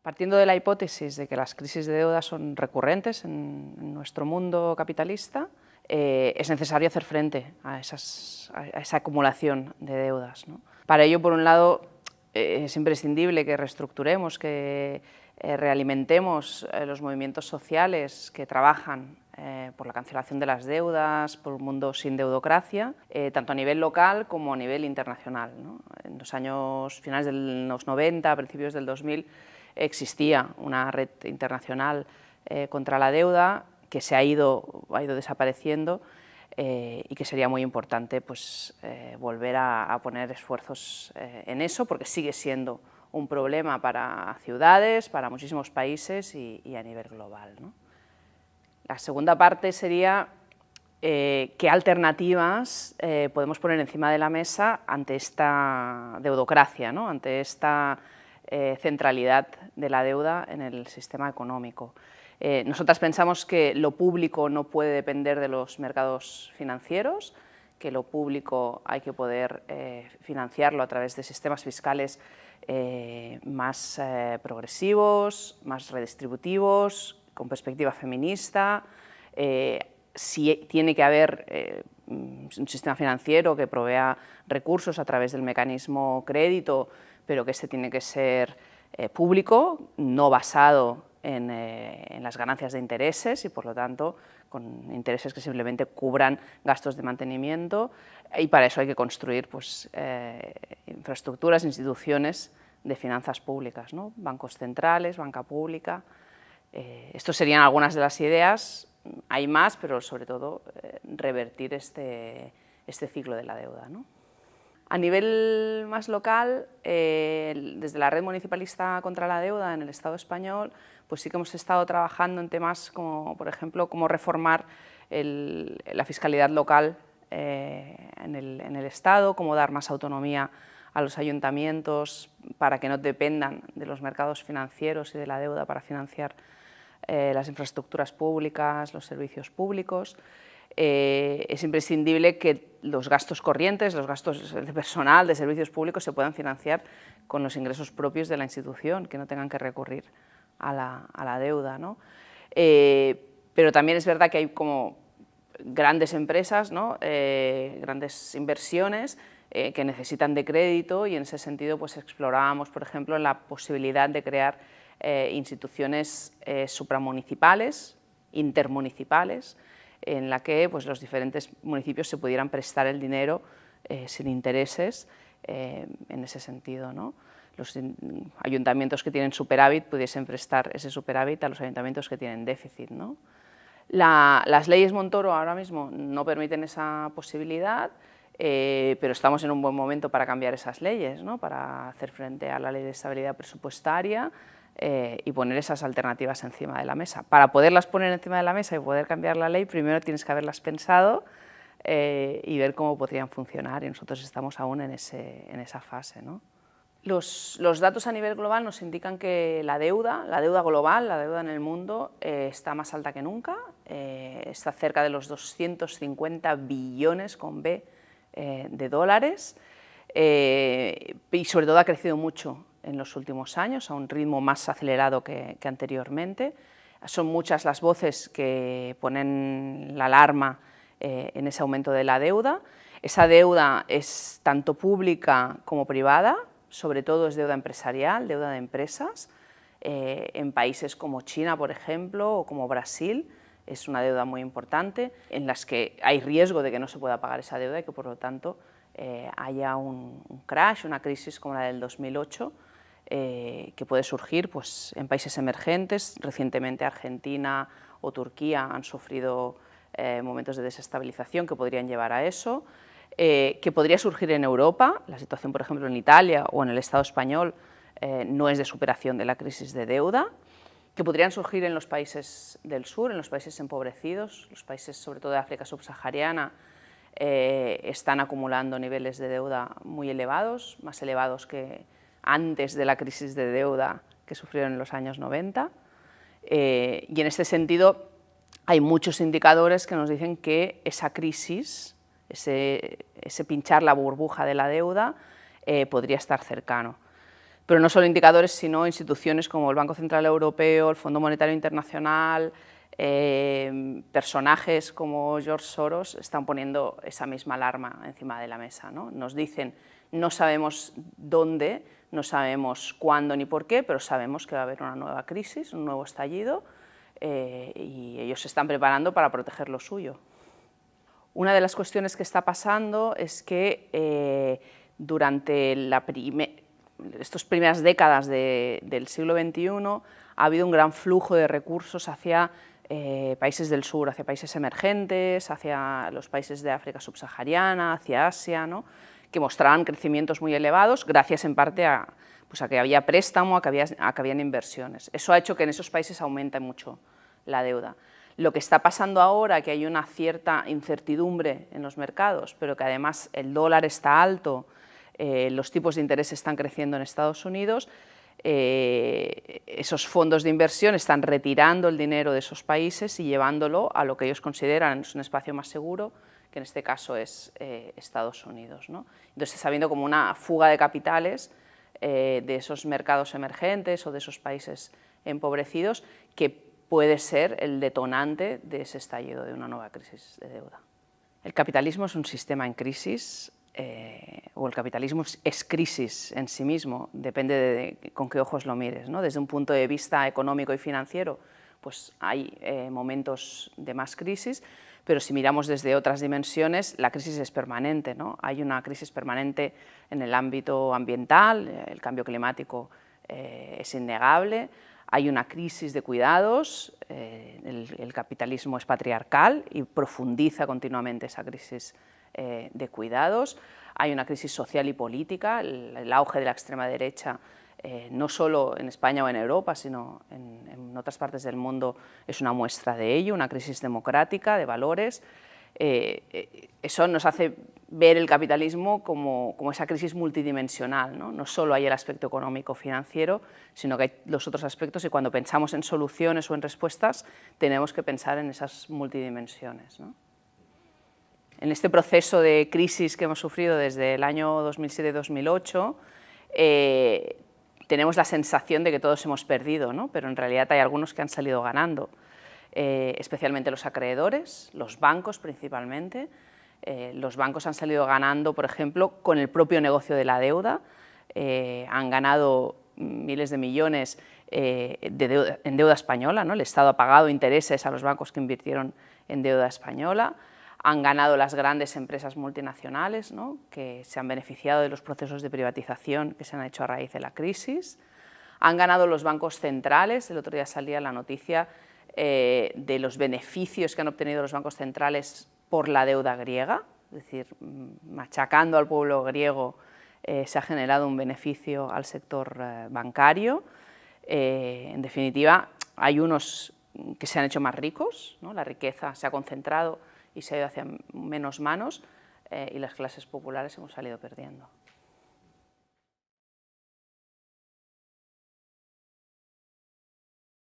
Partiendo de la hipótesis de que las crisis de deuda son recurrentes en nuestro mundo capitalista, es necesario hacer frente a esa acumulación de deudas, ¿no? Para ello, por un lado, es imprescindible que reestructuremos, que realimentemos los movimientos sociales que trabajan por la cancelación de las deudas, por un mundo sin deudocracia, tanto a nivel local como a nivel internacional, ¿no? En los años finales de los 90, principios del 2000, existía una red internacional contra la deuda que ha ido desapareciendo y que sería muy importante pues, volver a poner esfuerzos en eso, porque sigue siendo un problema para ciudades, para muchísimos países y a nivel global, ¿no? La segunda parte sería qué alternativas podemos poner encima de la mesa ante esta deudocracia, ¿no? Ante esta centralidad de la deuda en el sistema económico. Nosotras pensamos que lo público no puede depender de los mercados financieros, que lo público hay que poder financiarlo a través de sistemas fiscales más progresivos, más redistributivos, con perspectiva feminista. Si tiene que haber un sistema financiero que provea recursos a través del mecanismo crédito, pero que este tiene que ser público, no basado en las ganancias de intereses y, por lo tanto, con intereses que simplemente cubran gastos de mantenimiento, y para eso hay que construir pues, infraestructuras, instituciones de finanzas públicas, ¿no? Bancos centrales, banca pública. Estas serían algunas de las ideas, hay más, pero sobre todo revertir este ciclo de la deuda, ¿no? A nivel más local, desde la Red Municipalista contra la Deuda en el Estado español, pues sí que hemos estado trabajando en temas como, por ejemplo, cómo reformar la fiscalidad local en el Estado, cómo dar más autonomía a los ayuntamientos para que no dependan de los mercados financieros y de la deuda para financiar las infraestructuras públicas, los servicios públicos. Es imprescindible que los gastos corrientes, los gastos de personal, de servicios públicos, se puedan financiar con los ingresos propios de la institución, que no tengan que recurrir a la deuda, ¿no? Pero también es verdad que hay como grandes empresas, ¿no? Grandes inversiones que necesitan de crédito, y en ese sentido pues, explorábamos, por ejemplo, la posibilidad de crear instituciones supramunicipales, intermunicipales, en la que pues, los diferentes municipios se pudieran prestar el dinero sin intereses en ese sentido, ¿no? Los ayuntamientos que tienen superávit pudiesen prestar ese superávit a los ayuntamientos que tienen déficit, ¿no? Las leyes Montoro ahora mismo no permiten esa posibilidad, pero estamos en un buen momento para cambiar esas leyes, ¿no? Para hacer frente a la ley de estabilidad presupuestaria y poner esas alternativas encima de la mesa. Para poderlas poner encima de la mesa y poder cambiar la ley, primero tienes que haberlas pensado y ver cómo podrían funcionar, y nosotros estamos aún en esa fase, ¿no? Los datos a nivel global nos indican que la deuda global, la deuda en el mundo, está más alta que nunca, está cerca de los 250 billones con B de dólares, y sobre todo ha crecido mucho en los últimos años, a un ritmo más acelerado que anteriormente. Son muchas las voces que ponen la alarma en ese aumento de la deuda. Esa deuda es tanto pública como privada, sobre todo es deuda empresarial, deuda de empresas. En países como China, por ejemplo, o como Brasil, es una deuda muy importante, en las que hay riesgo de que no se pueda pagar esa deuda y que, por lo tanto, haya un crash, una crisis como la del 2008, que puede surgir pues, en países emergentes. Recientemente Argentina o Turquía han sufrido momentos de desestabilización que podrían llevar a eso, que podría surgir en Europa. La situación, por ejemplo, en Italia o en el Estado español no es de superación de la crisis de deuda, que podrían surgir en los países del sur, en los países empobrecidos. Los países, sobre todo de África subsahariana, están acumulando niveles de deuda muy elevados, más elevados que antes de la crisis de deuda que sufrieron en los años 90. Y en este sentido hay muchos indicadores que nos dicen que esa crisis, ese pinchar la burbuja de la deuda, podría estar cercano. Pero no solo indicadores, sino instituciones como el Banco Central Europeo, el Fondo Monetario Internacional, personajes como George Soros están poniendo esa misma alarma encima de la mesa, ¿no? Nos dicen, no sabemos dónde, no sabemos cuándo ni por qué, pero sabemos que va a haber una nueva crisis, un nuevo estallido, y ellos se están preparando para proteger lo suyo. Una de las cuestiones que está pasando es que durante estas primeras décadas del siglo XXI ha habido un gran flujo de recursos hacia países del sur, hacia países emergentes, hacia los países de África subsahariana, hacia Asia, ¿no?, que mostraban crecimientos muy elevados, gracias en parte a que había préstamo, a que habían inversiones. Eso ha hecho que en esos países aumente mucho la deuda. Lo que está pasando ahora, que hay una cierta incertidumbre en los mercados, pero que además el dólar está alto, los tipos de interés están creciendo en Estados Unidos, esos fondos de inversión están retirando el dinero de esos países y llevándolo a lo que ellos consideran es un espacio más seguro, que en este caso es Estados Unidos, ¿no? Entonces está habiendo como una fuga de capitales de esos mercados emergentes o de esos países empobrecidos que puede ser el detonante de ese estallido de una nueva crisis de deuda. El capitalismo es un sistema en crisis, o el capitalismo es crisis en sí mismo, depende de con qué ojos lo mires, ¿no? Desde un punto de vista económico y financiero, pues hay momentos de más crisis, pero si miramos desde otras dimensiones, la crisis es permanente, ¿no? Hay una crisis permanente en el ámbito ambiental, el cambio climático es innegable, hay una crisis de cuidados, el capitalismo es patriarcal y profundiza continuamente esa crisis de cuidados, hay una crisis social y política, el auge de la extrema derecha, no solo en España o en Europa, sino en otras partes del mundo es una muestra de ello, una crisis democrática, de valores. Eso nos hace ver el capitalismo como esa crisis multidimensional, ¿no? No solo hay el aspecto económico-financiero, sino que hay los otros aspectos y cuando pensamos en soluciones o en respuestas tenemos que pensar en esas multidimensiones, ¿no? En este proceso de crisis que hemos sufrido desde el año 2007-2008, tenemos la sensación de que todos hemos perdido, ¿no? Pero en realidad hay algunos que han salido ganando, especialmente los acreedores, los bancos principalmente. Los bancos han salido ganando, por ejemplo, con el propio negocio de la deuda, han ganado miles de millones en deuda española, ¿no? El Estado ha pagado intereses a los bancos que invirtieron en deuda española, han ganado las grandes empresas multinacionales, ¿no?, que se han beneficiado de los procesos de privatización que se han hecho a raíz de la crisis, han ganado los bancos centrales, el otro día salía la noticia de los beneficios que han obtenido los bancos centrales por la deuda griega, es decir, machacando al pueblo griego se ha generado un beneficio al sector bancario. En definitiva, hay unos que se han hecho más ricos, ¿no? La riqueza se ha concentrado y se ha ido hacia menos manos y las clases populares hemos salido perdiendo.